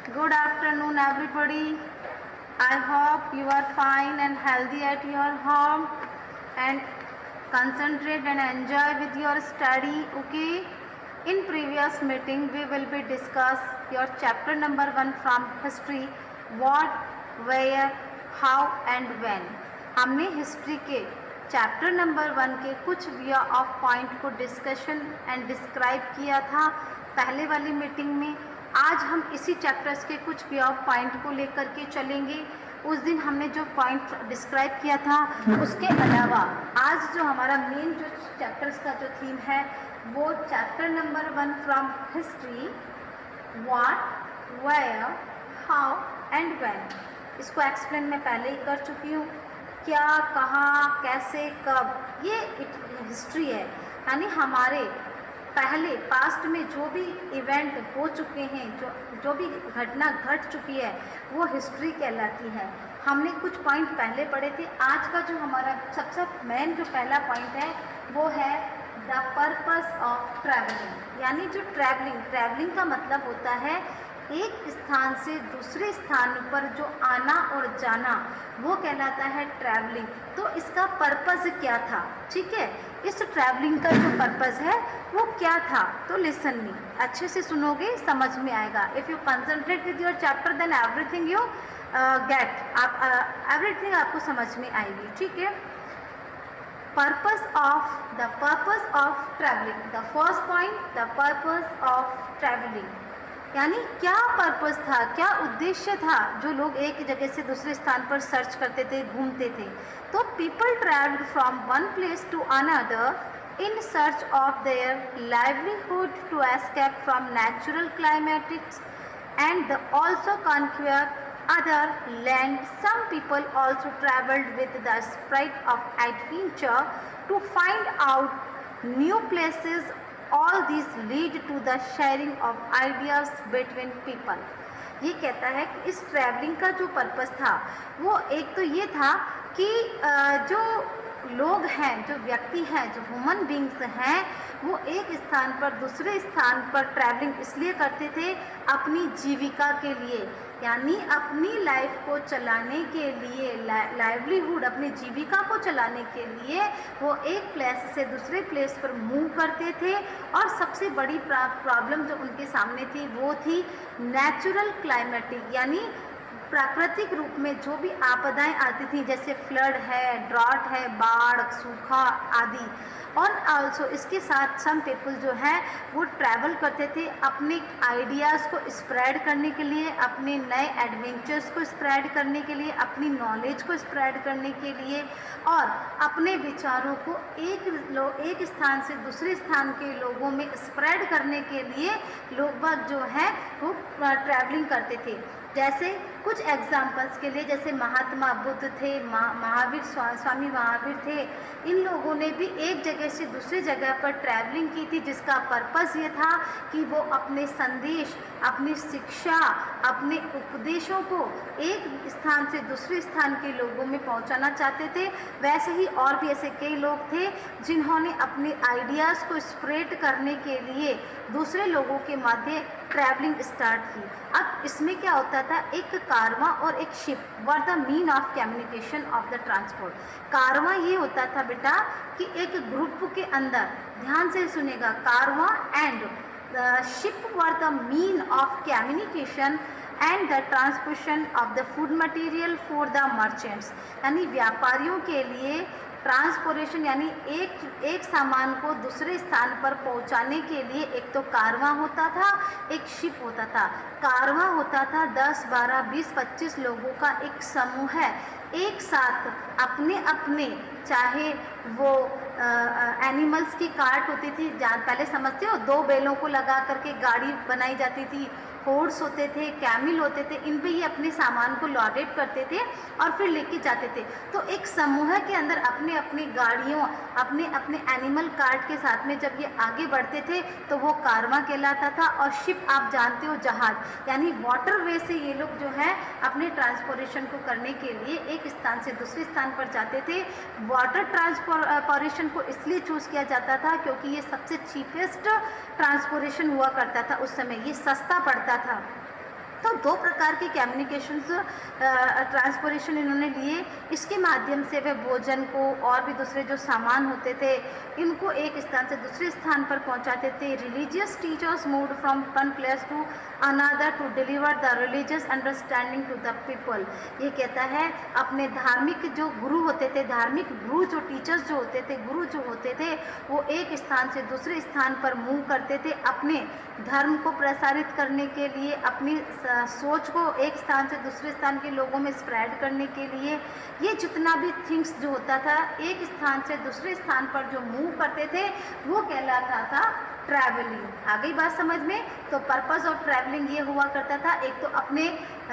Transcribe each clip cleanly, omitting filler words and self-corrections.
Good afternoon, everybody. I hope you are fine and healthy at your home and concentrate and enjoy with your study. Okay. In previous meeting, we will be discuss your chapter number 1 from history. What, where, how and when. हमने history के chapter number 1 के कुछ way of point को discussion and describe किया था पहले वाली meeting में। आज हम इसी चैप्टर्स के कुछ वे ऑफ पॉइंट को लेकर के चलेंगे। उस दिन हमने जो पॉइंट डिस्क्राइब किया था उसके अलावा आज जो हमारा मेन जो चैप्टर्स का जो थीम है वो chapter number 1 from history, what, where, how and when. इसको एक्सप्लेन मैं पहले ही कर चुकी हूँ। क्या, कहाँ, कैसे, कब, ये हिस्ट्री है। यानी हमारे पहले पास्ट में जो भी इवेंट हो चुके हैं, जो भी घटना घट चुकी है वो हिस्ट्री कहलाती है। हमने कुछ पॉइंट पहले पढ़े थे। आज का जो हमारा सबसे मेन जो पहला पॉइंट है वो है द पर्पस ऑफ ट्रैवलिंग। यानी जो ट्रैवलिंग का मतलब होता है एक स्थान से दूसरे स्थान पर जो आना और जाना, वो कहलाता है ट्रैवलिंग। तो इसका पर्पस क्या था, ठीक है, इस ट्रैवलिंग का जो पर्पस है वो क्या था। तो लिसन मी, अच्छे से सुनोगे समझ में आएगा। If you concentrate with your chapter then everything you get, आप एवरीथिंग आपको समझ में आएगी, ठीक है। Purpose of travelling, the first point, the purpose of travelling. यानी क्या पर्पस था, क्या उद्देश्य था जो लोग एक जगह से दूसरे स्थान पर सर्च करते थे, घूमते थे। तो people travelled from one place to another in search of their livelihood to escape from natural calamities and also conquer other land. Some people also traveled with the spirit of adventure to find out new places. All these lead to the sharing of ideas between people. ये कहता है कि इस travelling का जो purpose था वो एक तो ये था कि जो लोग हैं, जो व्यक्ति हैं, जो ह्यूमन बींग्स हैं, वो एक स्थान पर दूसरे स्थान पर ट्रैवलिंग इसलिए करते थे अपनी जीविका के लिए, यानी अपनी लाइफ को चलाने के लिए, लाइवलीहुड, अपनी जीविका को चलाने के लिए वो एक प्लेस से दूसरे प्लेस पर मूव करते थे। और सबसे बड़ी प्रॉब्लम जो उनके सामने थी वो थी नेचुरल क्लाइमेटिक, यानी प्राकृतिक रूप में जो भी आपदाएं आती थी, जैसे फ्लड है, ड्रॉट है, बाढ़, सूखा आदि। और आल्सो इसके साथ सम पीपल जो है वो ट्रैवल करते थे अपने आइडियाज़ को स्प्रेड करने के लिए, अपने नए एडवेंचर्स को स्प्रेड करने के लिए, अपनी नॉलेज को स्प्रेड करने के लिए और अपने विचारों को एक स्थान से दूसरे स्थान के लोगों में स्प्रेड करने के लिए लोग बाग जो है वो ट्रैवलिंग करते थे। जैसे कुछ एग्जाम्पल्स के लिए, जैसे महात्मा बुद्ध थे, महावीर, स्वामी महावीर थे, इन लोगों ने भी एक जगह से दूसरी जगह पर ट्रैवलिंग की थी, जिसका पर्पस ये था कि वो अपने संदेश, अपनी शिक्षा, अपने उपदेशों को एक स्थान से दूसरे स्थान के लोगों में पहुंचाना चाहते थे। वैसे ही और भी ऐसे कई लोग थे जिन्होंने अपने आइडियाज़ को स्प्रेड करने के लिए दूसरे लोगों के माध्यम ट्रैवलिंग स्टार्ट की। अब इसमें क्या होता था, एक कारवां और एक ship were the mean of communication of the transport. कारवां ये होता था बेटा कि एक ग्रुप के अंदर, ध्यान से सुनेगा, कारवां and ship were the mean of communication and the transportation of the food material for the merchants. यानी व्यापारियों के लिए ट्रांसपोर्टेशन, यानी एक सामान को दूसरे स्थान पर पहुंचाने के लिए एक तो कारवां होता था, एक शिप होता था। कारवां होता था 10, 12, 20, 25 लोगों का एक समूह है, एक साथ अपने अपने, चाहे वो एनिमल्स की कार्ट होती थी, पहले समझते हो 2 बैलों को लगा करके गाड़ी बनाई जाती थी, हॉर्स होते थे, कैमिल होते थे, इन पे ये अपने सामान को लॉडेड करते थे और फिर लेके जाते थे। तो एक समूह के अंदर अपने अपनी गाड़ियों, अपने अपने एनिमल कार्ट के साथ में जब ये आगे बढ़ते थे तो वो कारवां कहलाता था। और शिप आप जानते हो जहाज, यानी वाटर वे से ये लोग जो है अपने ट्रांसपोर्टेशन को करने के लिए एक स्थान से दूसरे स्थान पर जाते थे। वाटर ट्रांसपोर्टेशन को इसलिए चूज़ किया जाता था क्योंकि ये सबसे चीपेस्ट ट्रांसपोर्टेशन हुआ करता था उस समय, ये सस्ता पड़ता था। तो दो प्रकार के कम्युनिकेशंस ट्रांसपोर्टेशन इन्होंने लिए। इसके माध्यम से वे भोजन को और भी दूसरे जो सामान होते थे इनको एक स्थान से दूसरे स्थान पर पहुंचाते थे। Religious teachers moved from one place to another to deliver the religious understanding to the people. ये कहता है अपने धार्मिक जो गुरु होते थे, धार्मिक गुरु जो टीचर्स जो होते थे, गुरु जो होते थे, वो एक स्थान से दूसरे स्थान पर मूव करते थे अपने धर्म को प्रसारित करने के लिए, अपनी सोच को एक स्थान से दूसरे स्थान के लोगों में स्प्रेड करने के लिए। ये जितना भी थिंग्स जो होता था एक स्थान से दूसरे स्थान पर जो मूव करते थे वो कहलाता था ट्रैवलिंग। आ गई बात समझ में? तो पर्पस ऑफ ट्रैवलिंग ये हुआ करता था, एक तो अपने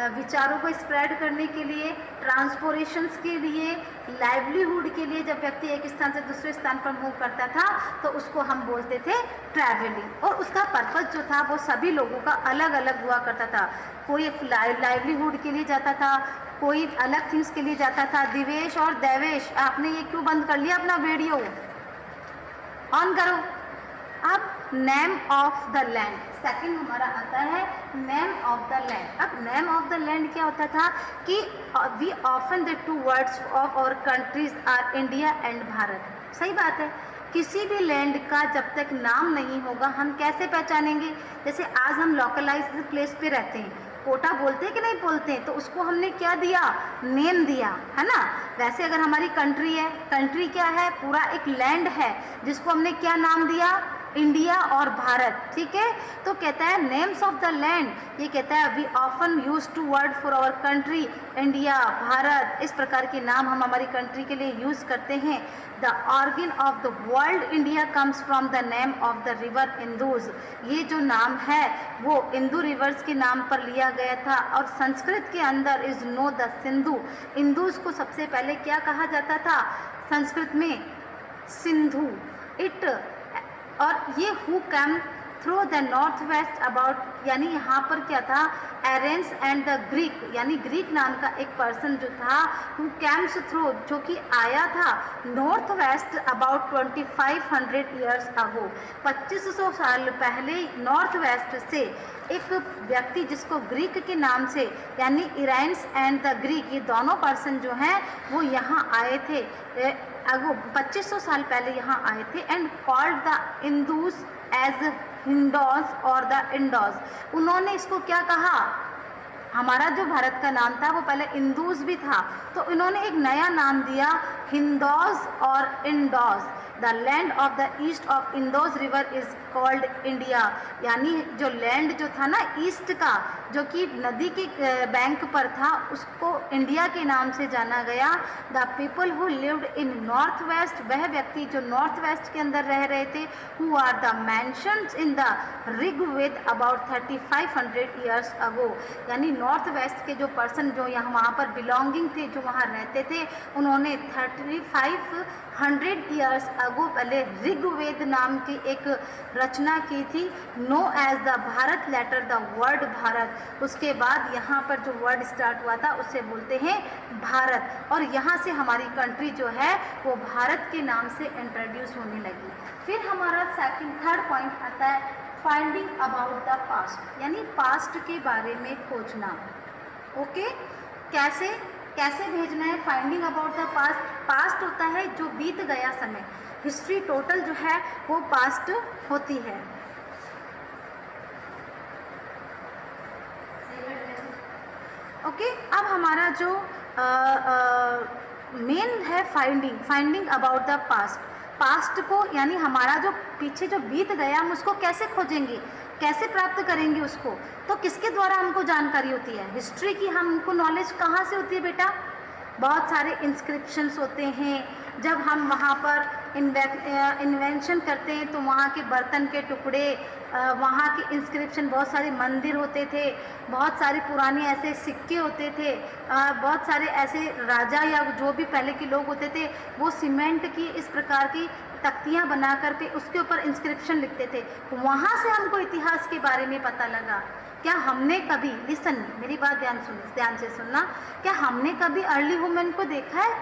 विचारों को स्प्रेड करने के लिए, ट्रांसपोर्टेशंस के लिए, लाइवलीहुड के लिए। जब व्यक्ति एक स्थान से दूसरे स्थान पर मूव करता था तो उसको हम बोलते थे ट्रैवलिंग। और उसका पर्पस जो था वो सभी लोगों का अलग अलग हुआ करता था। कोई लाइवलीहुड के लिए जाता था, कोई अलग थिंग्स के लिए जाता था। दिवेश और देवेश, आपने ये क्यों बंद कर लिया अपना वीडियो? ऑन करो। अब name of the land, second हमारा आता है नेम ऑफ द लैंड। अब नेम ऑफ द लैंड क्या होता था कि we often the two words of our countries are India and Bharat. सही बात है, किसी भी लैंड का जब तक नाम नहीं होगा हम कैसे पहचानेंगे? जैसे आज हम लोकलाइज्ड प्लेस पे रहते हैं, कोटा बोलते हैं कि नहीं बोलते हैं, तो उसको हमने क्या दिया? नेम दिया, है ना। वैसे अगर हमारी कंट्री है, कंट्री क्या है? पूरा एक लैंड है जिसको हमने क्या नाम दिया? इंडिया और भारत। ठीक है, तो कहता है नेम्स ऑफ द लैंड, ये कहता है we often use two word for our country, India, Bharat, इस प्रकार के नाम हम हमारी कंट्री के लिए यूज करते हैं। The origin of the word India comes from the name of the river Indus. ये जो नाम है वो इंदू रिवर्स के नाम पर लिया गया था। और संस्कृत के अंदर इज नो द सिंधु, इंदूज को सबसे पहले क्या कहा जाता था संस्कृत में? सिंधु। इट, और ये who came through the north west about, यानी यहाँ पर क्या था? एरेंस एंड द ग्रीक, यानी ग्रीक नाम का एक पर्सन जो था हु कैम्स थ्रू, जो कि आया था north west about 2500 years ago, 2500 साल पहले नॉर्थ वेस्ट से एक व्यक्ति जिसको ग्रीक के नाम से, यानी इराइंस एंड द ग्रीक, ये दोनों पर्सन जो हैं वो यहाँ आए थे अगो 2500 साल पहले यहाँ आए थे। And called the Indus as Hindos और द इंडोस। उन्होंने इसको क्या कहा? हमारा जो भारत का नाम था वो पहले इंदूस भी था, तो इन्होंने एक नया नाम दिया हिंदोस और Indos. The land of the east of Indos river is called India, यानी जो लैंड जो था ना ईस्ट का, जो कि नदी के बैंक पर था, उसको इंडिया के नाम से जाना गया। The people who lived in north west, वह व्यक्ति जो नॉर्थ वेस्ट के अंदर रह रहे थे, who are the mentions in the Rigveda about 3500 years ago, यानी नॉर्थ वेस्ट के जो पर्सन जो यहाँ वहाँ पर बिलोंगिंग थे, जो वहाँ रहते थे, उन्होंने 3500 ईयर्स अगो पहले ऋग्वेद नाम की एक रचना की थी। Known as the Bharat later the word Bharat, उसके बाद यहाँ पर जो वर्ड स्टार्ट हुआ था उससे बोलते हैं भारत, और यहाँ से हमारी कंट्री जो है वो भारत के नाम से इंट्रोड्यूस होने लगी। फिर हमारा थर्ड पॉइंट आता है फाइंडिंग अबाउट द पास्ट, यानी पास्ट के बारे में खोजना। ओके, कैसे कैसे भेजना है? Finding about the past, past होता है जो बीत गया समय, हिस्ट्री टोटल जो है वो पास्ट होती है। ओके, अब हमारा जो मेन है finding about the past, past को, यानी हमारा जो पीछे जो बीत गया हम उसको कैसे खोजेंगे, कैसे प्राप्त करेंगे उसको? तो किसके द्वारा हमको जानकारी होती है? हिस्ट्री की हमको नॉलेज कहाँ से होती है बेटा? बहुत सारे इंस्क्रिप्शंस होते हैं, जब हम वहाँ पर इन्वेंशन करते हैं तो वहाँ के बर्तन के टुकड़े, वहाँ के इंस्क्रिप्शन, बहुत सारे मंदिर होते थे, बहुत सारे पुराने ऐसे सिक्के होते थे, बहुत सारे ऐसे राजा या जो भी पहले के लोग होते थे वो सीमेंट की इस प्रकार की तख्तियाँ बना कर के उसके ऊपर इंस्क्रिप्शन लिखते थे। वहाँ से हमको इतिहास के बारे में पता लगा। क्या हमने कभी, लिसन, मेरी बात ध्यान से सुनना, क्या हमने कभी अर्ली वुमेन को देखा है?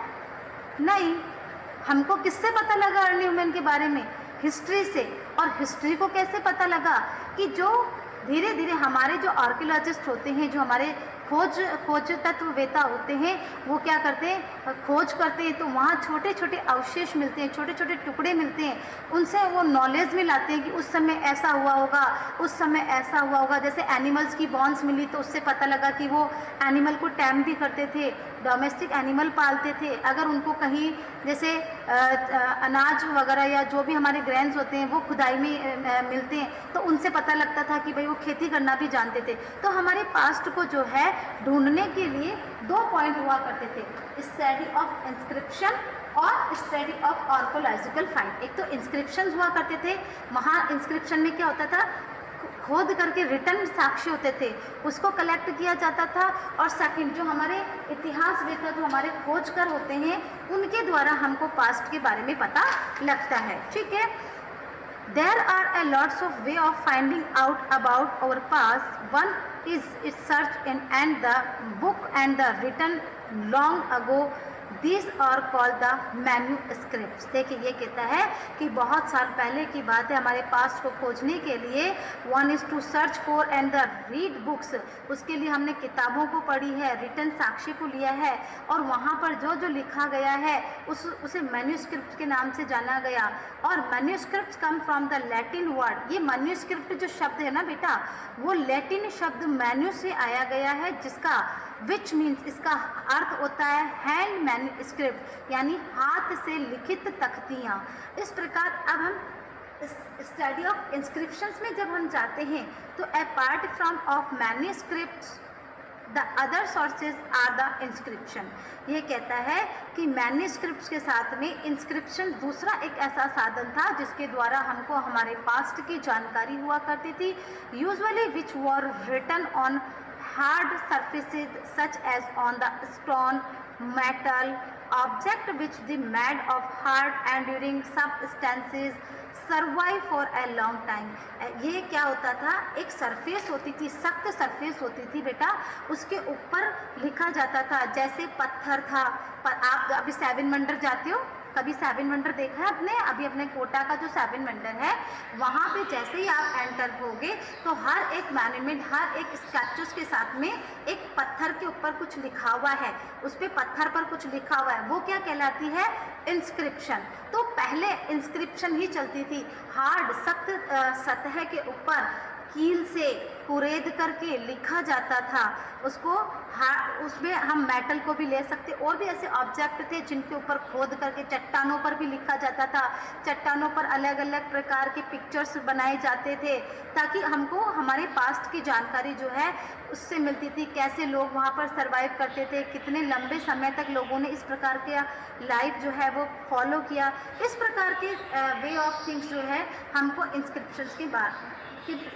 नहीं। हमको किससे पता लगा अर्ली वुमेन के बारे में? हिस्ट्री से। और हिस्ट्री को कैसे पता लगा? कि जो धीरे धीरे हमारे जो आर्कियोलॉजिस्ट होते हैं, जो हमारे खोज तत्ववेता होते हैं, वो क्या करते हैं, खोज करते हैं, तो वहाँ छोटे छोटे अवशेष मिलते हैं, छोटे छोटे टुकड़े मिलते हैं, उनसे वो नॉलेज में लाते हैं कि उस समय ऐसा हुआ होगा, उस समय ऐसा हुआ होगा। जैसे एनिमल्स की बॉन्स मिली तो उससे पता लगा कि वो एनिमल को टैम भी करते थे, डोमेस्टिक एनिमल पालते थे। अगर उनको कहीं जैसे अनाज वगैरह या जो भी हमारे ग्रेन्स होते हैं वो खुदाई में मिलते हैं, तो उनसे पता लगता था कि भाई वो खेती करना भी जानते थे। तो हमारे पास्ट को जो है ढूंढने के लिए 2 पॉइंट हुआ करते थे, स्टडी ऑफ इंस्क्रिप्शन और स्टडी ऑफ आर्कोलॉजिकल फाइंड। एक तो इंस्क्रिप्शन हुआ करते थे, वहाँ इंस्क्रिप्शन में क्या होता था, खोद करके रिटर्न साक्ष्य होते थे, उसको कलेक्ट किया जाता था। और सेकंड, जो हमारे इतिहासवेत्ता, जो हमारे खोजकर होते हैं, उनके द्वारा हमको पास्ट के बारे में पता लगता है। ठीक है, there are a lots of way of finding out about our past. One is it search in and the book and the written long ago, These are called the manuscripts। देखिए ये कहता है कि बहुत साल पहले की बात है, हमारे पास्ट को खोजने के लिए one is to search for and the read books, उसके लिए हमने किताबों को पढ़ी है, रिटर्न साक्ष्य को लिया है, और वहाँ पर जो जो लिखा गया है उसे मैन्यूस्क्रिप्ट के नाम से जाना गया। और manuscript come from the Latin word, ये मैन्यूस्क्रिप्ट जो शब्द है ना बेटा, वो लैटिन शब्द मैन्यू से आया गया है, जिसका विच मीन्स, इसका अर्थ होता है हैंड मैन्यूस्क्रिप्ट, यानी हाथ से लिखित तख्तियाँ। इस प्रकार अब हम स्टडी ऑफ इंस्क्रिप्शंस में जब हम जाते हैं तो apart from of manuscripts the other sources are the inscription. ये कहता है कि मैन्यूस्क्रिप्ट्स के साथ में इंस्क्रिप्शन दूसरा एक ऐसा साधन था जिसके द्वारा हमको हमारे पास्ट की जानकारी हुआ करती थी, usually which were written on hard surfaces such as on the stone, metal, object which they made of hard and enduring substances survive for a long time। ये क्या होता था, एक सरफेस होती थी, सख्त सरफेस होती थी बेटा, उसके ऊपर लिखा जाता था, जैसे पत्थर था। पर आप अभी 7 वंडर जाते हो, कभी 7 वंडर देखा है आपने? अभी अपने कोटा का जो 7 वंडर है, वहाँ पे जैसे ही आप एंटर होगे तो हर एक मॉन्यूमेंट, हर एक स्टैचूज के साथ में एक पत्थर के ऊपर कुछ लिखा हुआ है, उस पर पत्थर पर कुछ लिखा हुआ है, वो क्या कहलाती है, इंस्क्रिप्शन। तो पहले इंस्क्रिप्शन ही चलती थी, हार्ड सख्त सतह के ऊपर कील से कुरेद करके लिखा जाता था उसको। उसमें हम मेटल को भी ले सकते, और भी ऐसे ऑब्जेक्ट थे जिनके ऊपर खोद करके चट्टानों पर भी लिखा जाता था। चट्टानों पर अलग अलग प्रकार के पिक्चर्स बनाए जाते थे ताकि हमको हमारे पास्ट की जानकारी जो है उससे मिलती थी, कैसे लोग वहाँ पर सरवाइव करते थे, कितने लंबे समय तक लोगों ने इस प्रकार के लाइफ जो है वो फॉलो किया। इस प्रकार के वे ऑफ थिंग्स जो है हमको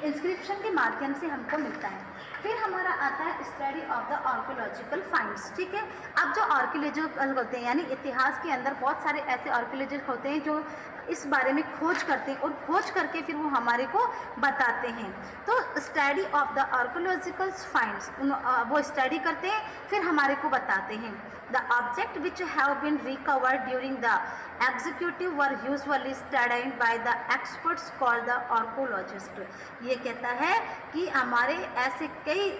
इंस्क्रिप्शन के माध्यम से हमको मिलता है। फिर हमारा आता है study of the archaeological finds. ठीक है, अब जो आर्कियोलॉजिकल होते हैं, यानी इतिहास के अंदर बहुत सारे ऐसे आर्कियोलॉजिस्ट होते हैं जो इस बारे में खोज करते हैं और खोज करके फिर वो हमारे को बताते हैं। तो study of the archaeological finds, वो स्टडी करते हैं फिर हमारे को बताते हैं। The object which have been recovered during the executive were usually studied by the experts called the archaeologist. ये कहता है कि हमारे ऐसे कई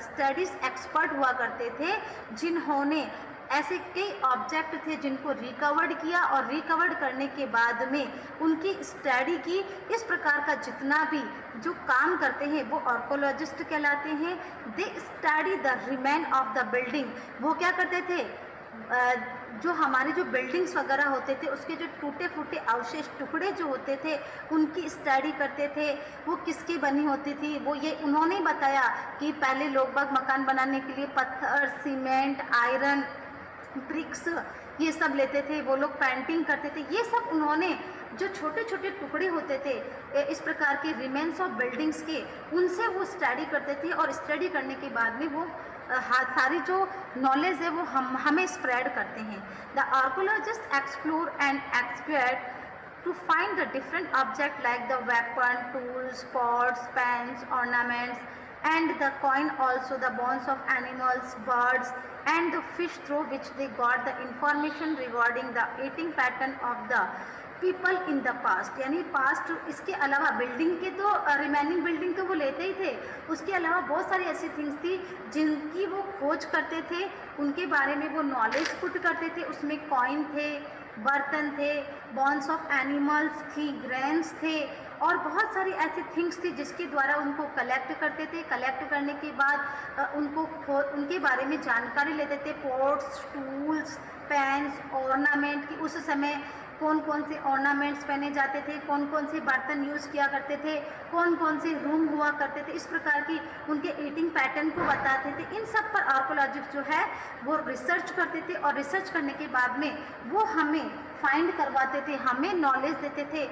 स्टडीज एक्सपर्ट हुआ करते थे जिन्होंने ऐसे कई ऑब्जेक्ट थे जिनको रिकवर्ड किया, और रिकवर्ड करने के बाद में उनकी स्टडी की। इस प्रकार का जितना भी जो काम करते हैं वो आर्कियोलॉजिस्ट कहलाते हैं। They study the remain of the building. वो क्या करते थे, जो हमारे जो बिल्डिंग्स वगैरह होते थे उसके जो टूटे फूटे अवशेष टुकड़े जो होते थे उनकी स्टडी करते थे, वो किसकी बनी होती थी। वो ये उन्होंने बताया कि पहले लोग बाग मकान बनाने के लिए पत्थर, सीमेंट, आयरन, ब्रिक्स ये सब लेते थे, वो लोग पेंटिंग करते थे। ये सब उन्होंने जो छोटे छोटे टुकड़े होते थे इस प्रकार के रिमेन्स ऑफ बिल्डिंग्स के, उनसे वो स्टडी करते थे, और स्टडी करने के बाद में वो सारी जो नॉलेज है वो हमें स्प्रेड करते हैं। The archaeologist explore and excavate to find the different objects like the weapon, tools, pots, pans, ornaments, and the coin, also the bones of animals, birds, and the fish through which they got the information regarding the eating pattern of the people in the past, यानी past इसके अलावा building के तो remaining building तो वो लेते ही थे, उसके अलावा बहुत सारी ऐसी थिंग्स थी जिनकी वो खोज करते थे, उनके बारे में वो नॉलेज पुट करते थे। उसमें कॉइन थे, बर्तन थे, बोन्स ऑफ एनिमल्स थी, ग्रेन्स थे और बहुत सारी ऐसी थिंग्स थी जिसके द्वारा उनको कलेक्ट करते थे। कलेक्ट करने के बाद उनके बारे में जानकारी लेते थे। पोट्स, टूल्स, पेन्स, ऑर्नामेंट की उस समय कौन कौन से ऑर्नामेंट्स पहने जाते थे, कौन कौन से बर्तन यूज़ किया करते थे, कौन कौन से रूम हुआ करते थे, इस प्रकार की उनके ईटिंग पैटर्न को बताते थे। इन सब पर आर्कोलॉजिस्ट जो है वो रिसर्च करते थे और रिसर्च करने के बाद में वो हमें फाइंड करवाते थे, हमें नॉलेज देते थे,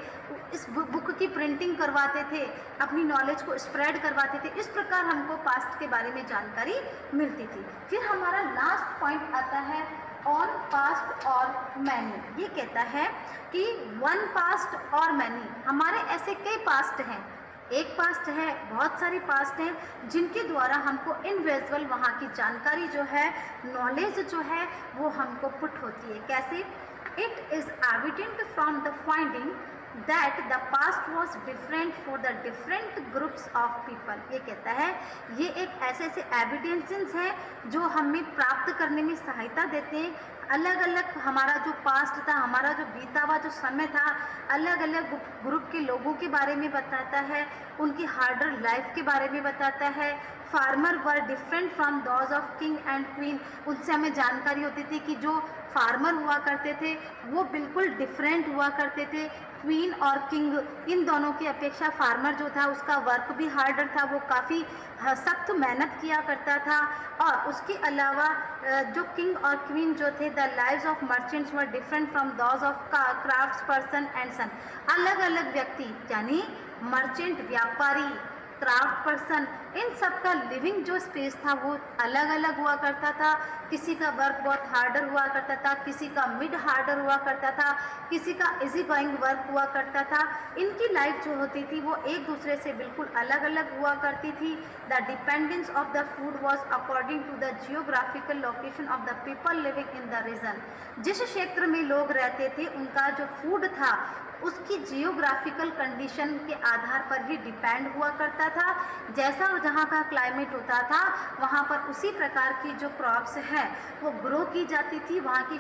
इस बुक की प्रिंटिंग करवाते थे, अपनी नॉलेज को स्प्रेड करवाते थे। इस प्रकार हमको पास्ट के बारे में जानकारी मिलती थी। फिर हमारा लास्ट पॉइंट आता है ऑन पास्ट और मैनी। ये कहता है कि वन पास्ट और मैनी, हमारे ऐसे कई पास्ट हैं, एक पास्ट है, बहुत सारी पास्ट हैं जिनके द्वारा हमको इनविजुअल वहाँ की जानकारी जो है, नॉलेज जो है वो हमको पुट होती है। कैसे? It is evident from the finding that the past was different for the different groups of people। ये कहता है ये एक ऐसे एविडेंसेस हैं जो हमें प्राप्त करने में सहायता देते हैं। अलग अलग हमारा जो पास्ट था, हमारा जो बीता हुआ जो समय था, अलग अलग ग्रुप के लोगों के बारे में बताता है, उनकी हार्डर लाइफ के बारे में बताता है। Farmer were different from those of king and queen, उनसे हमें जानकारी होती थी कि जो फार्मर हुआ करते थे वो बिल्कुल डिफरेंट हुआ करते थे। क्वीन और किंग, इन दोनों की अपेक्षा फार्मर जो था उसका वर्क भी हार्डर था, वो काफ़ी सख्त मेहनत किया करता था। और उसके अलावा जो किंग और क्वीन जो थे, the lives of merchants were different from those of crafts person and son. अलग अलग व्यक्ति यानी मर्चेंट, व्यापारी, क्राफ्ट पर्सन, इन सब का लिविंग जो स्पेस था वो अलग अलग हुआ करता था। किसी का वर्क बहुत हार्डर हुआ करता था, किसी का मिड हार्डर हुआ करता था, किसी का इजी गोइंग वर्क हुआ करता था। इनकी लाइफ जो होती थी वो एक दूसरे से बिल्कुल अलग अलग हुआ करती थी। The dependence of the food was according to the geographical location of the people living in the region. जिस क्षेत्र में लोग रहते थे उनका जो फूड था उसकी जियोग्राफिकल कंडीशन के आधार पर ही डिपेंड हुआ करता था। जैसा जहाँ का क्लाइमेट होता था वहाँ पर उसी प्रकार की जो क्रॉप्स हैं वो ग्रो की जाती थी। वहाँ की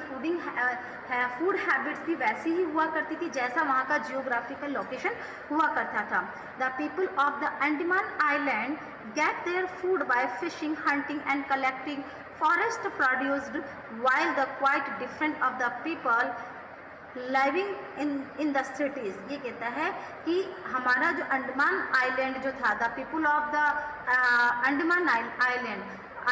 फूड हैबिट्स भी वैसी ही हुआ करती थी जैसा वहाँ का जियोग्राफिकल लोकेशन हुआ करता था। The people of the Andaman island get their food by fishing, hunting and collecting forest produced, while the quite different of the people living in the cities. ये कहता है कि हमारा जो अंडमान आइलैंड जो था, the people of the Andaman island,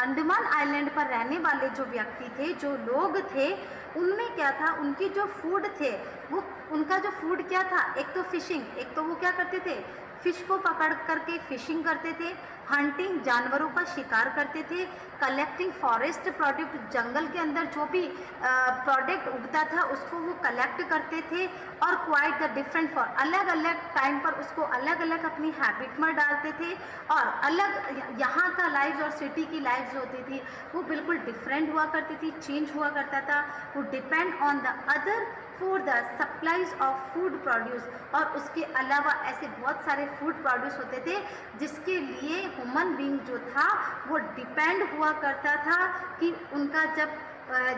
Andaman island पर रहने वाले जो व्यक्ति थे, जो लोग थे, उनमें क्या था, उनकी जो फूड थे वो, उनका जो फूड क्या था, एक तो फिशिंग, एक तो वो क्या करते थे, फिश को पकड़ करके फिशिंग करते थे, हंटिंग, जानवरों का शिकार करते थे, कलेक्टिंग फॉरेस्ट प्रोडक्ट, जंगल के अंदर जो भी प्रोडक्ट उगता था उसको वो कलेक्ट करते थे। और क्वाइट द डिफरेंट फॉर, अलग अलग टाइम पर उसको अलग अलग अपनी हैबिट में डालते थे। और अलग यहाँ का लाइफ और सिटी की लाइफ जो होती थी वो बिल्कुल डिफरेंट हुआ करती थी, चेंज हुआ करता था। वो depend on the other for the supplies of food produce. और उसके अलावा ऐसे बहुत सारे फूड प्रोड्यूस होते थे जिसके लिए ह्यूमन बीइंग जो था वो डिपेंड हुआ करता था कि उनका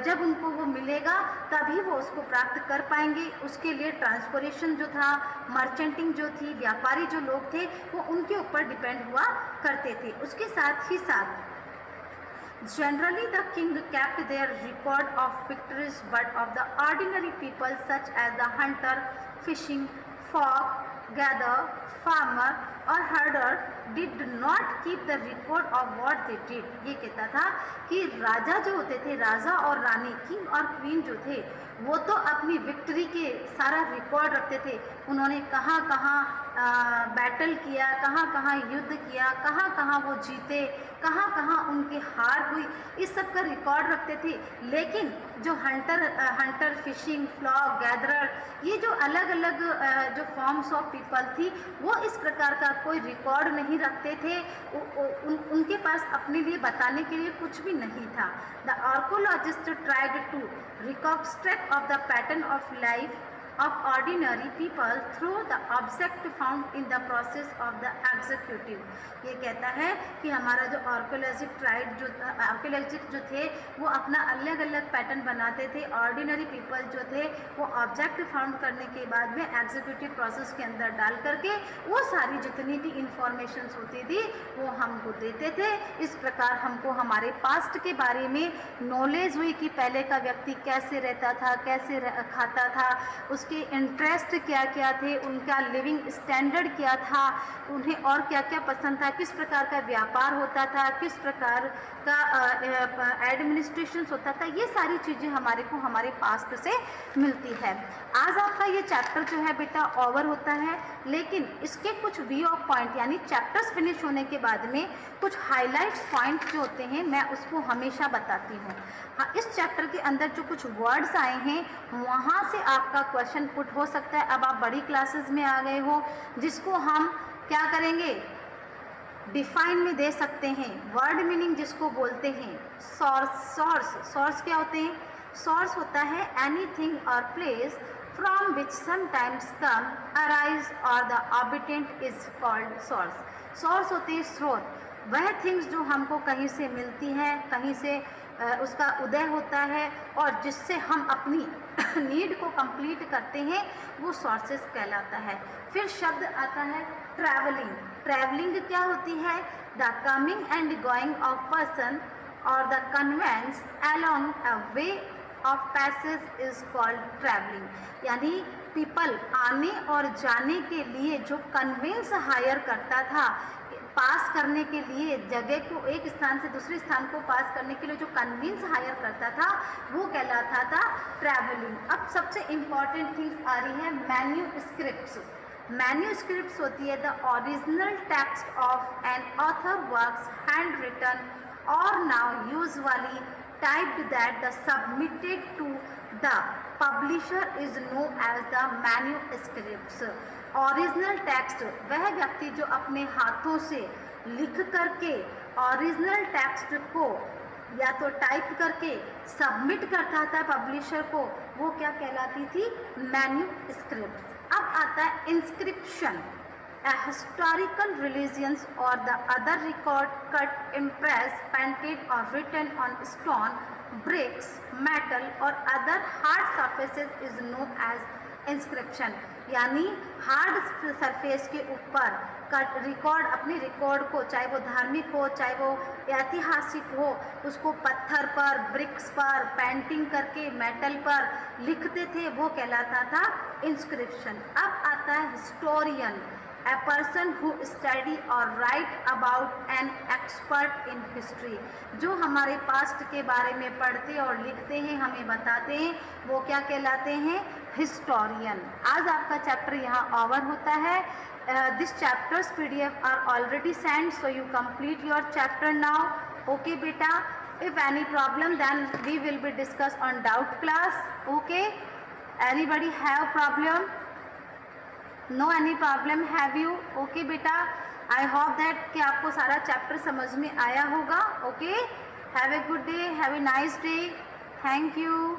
जब उनको वो मिलेगा तभी वो उसको प्राप्त कर पाएंगे। उसके लिए ट्रांसपोर्टेशन जो था, मर्चेंटिंग जो थी, व्यापारी जो लोग थे वो उनके ऊपर डिपेंड हुआ करते थे। उसके साथ ही साथ generally the king kept their record of victories, but of the ordinary people such as the hunter, fishing, fog, gather, farmer or herder did not keep the record of what they did। ये कहता था कि राजा जो होते थे, राजा और रानी, king और queen जो थे, वो तो अपनी विक्ट्री के सारा रिकॉर्ड रखते थे। उन्होंने कहाँ कहाँ बैटल किया, कहाँ कहाँ युद्ध किया, कहाँ कहाँ वो जीते, कहाँ कहाँ उनकी हार हुई, इस सब का रिकॉर्ड रखते थे। लेकिन जो हंटर, फिशिंग, फ्लॉक, गैदरर, ये जो अलग अलग जो फॉर्म्स ऑफ पीपल थी वो इस प्रकार का कोई रिकॉर्ड नहीं रखते थे। उनके पास अपने लिए बताने के लिए कुछ भी नहीं था। The archaeologist tried to reconstruct of the pattern of life of ordinary people through the object found in the process of the executive। ये कहता है कि हमारा जो आर्कियोलॉजिस्ट जो थे वो अपना अलग अलग पैटर्न बनाते थे, ऑर्डिनरी पीपल जो थे वो ऑब्जेक्ट फाउंड करने के बाद में एग्जीक्यूटिव प्रोसेस के अंदर डाल करके वो सारी जितनी भी इंफॉर्मेशन होती थी वो हमको देते थे। इस प्रकार हमको हमारे पास्ट के बारे में नॉलेज हुई कि पहले का व्यक्ति कैसे रहता था, कैसे खाता था, उसके इंटरेस्ट क्या क्या थे, उनका लिविंग स्टैंडर्ड क्या था, उन्हें और क्या क्या पसंद था, किस प्रकार का व्यापार होता था, किस प्रकार का एडमिनिस्ट्रेशन होता था। ये सारी चीज़ें हमारे को हमारे पास्ट से मिलती है। आज आपका ये चैप्टर जो है बेटा ओवर होता है, लेकिन इसके कुछ व्यू ऑफ पॉइंट यानी चैप्टर्स फिनिश होने के बाद में कुछ हाईलाइट्स पॉइंट जो होते हैं मैं उसको हमेशा बताती हूँ। हाँ, इस चैप्टर के अंदर जो कुछ वर्ड्स आए हैं वहाँ से आपका क्वेश्चन पुट हो सकता है। अब आप बड़ी क्लासेस में आ गए हो, जिसको हम क्या करेंगे, डिफाइन में दे सकते हैं। वर्ड मीनिंग जिसको बोलते हैं सोर्स क्या होते हैं? सोर्स होता है एनीथिंग और place from which sometimes come, arise or the habitant is called source। Source होते हैं स्रोत, वह थिंग्स जो हमको कहीं से मिलती हैं, कहीं से उसका उदय होता है और जिससे हम अपनी नीड को कंप्लीट करते हैं, वो सोर्सेस कहलाता है। फिर शब्द आता है ट्रैवलिंग। ट्रैवलिंग क्या होती है? The coming and going of person और the conveyance along a way of passage is called travelling. यानी पीपल आने और जाने के लिए जो कन्वेंस हायर करता था, पास करने के लिए जगह को एक स्थान से दूसरे स्थान को पास करने के लिए जो कन्वेंस हायर करता था वो कहलाता था ट्रैवलिंग। अब सबसे इम्पॉर्टेंट थिंग्स आ रही है मैन्यूस्क्रिप्ट्स। मैन्यूस्क्रिप्ट्स होती है the original text of an author works hand written और now usually typed that the submitted to the publisher is known as the manuscripts। Original text वह व्यक्ति जो अपने हाथों से लिख करके ओरिजिनल टेक्स्ट को या तो टाइप करके सबमिट करता था पब्लिशर को, वो क्या कहलाती थी? मैन्यूस्क्रिप्ट। अब आता है inscription. A historical religions or the other record cut, impressed, painted or written on stone, bricks, metal or other hard surfaces is known as inscription। यानी हार्ड सरफेस के ऊपर कट रिकॉर्ड, अपने रिकॉर्ड को, चाहे वो धार्मिक हो चाहे वो ऐतिहासिक हो, उसको पत्थर पर, ब्रिक्स पर पेंटिंग करके मेटल पर लिखते थे, वो कहलाता था इंस्क्रिप्शन। अब आता है historian. A person who study or write about an expert in history। जो हमारे पास्ट के बारे में पढ़ते और लिखते हैं, हमें बताते हैं, वो क्या कहलाते हैं? हिस्टोरियन। आज आपका चैप्टर यहाँ ओवर होता है। This chapters PDF are already sent, so you complete your chapter now। Okay बेटा, if any problem then we will be discuss on doubt class। Okay, anybody have problem? No any problem have you? Okay बेटा, I hope that कि आपको सारा chapter समझ में आया होगा। Okay, have a good day, have a nice day, thank you.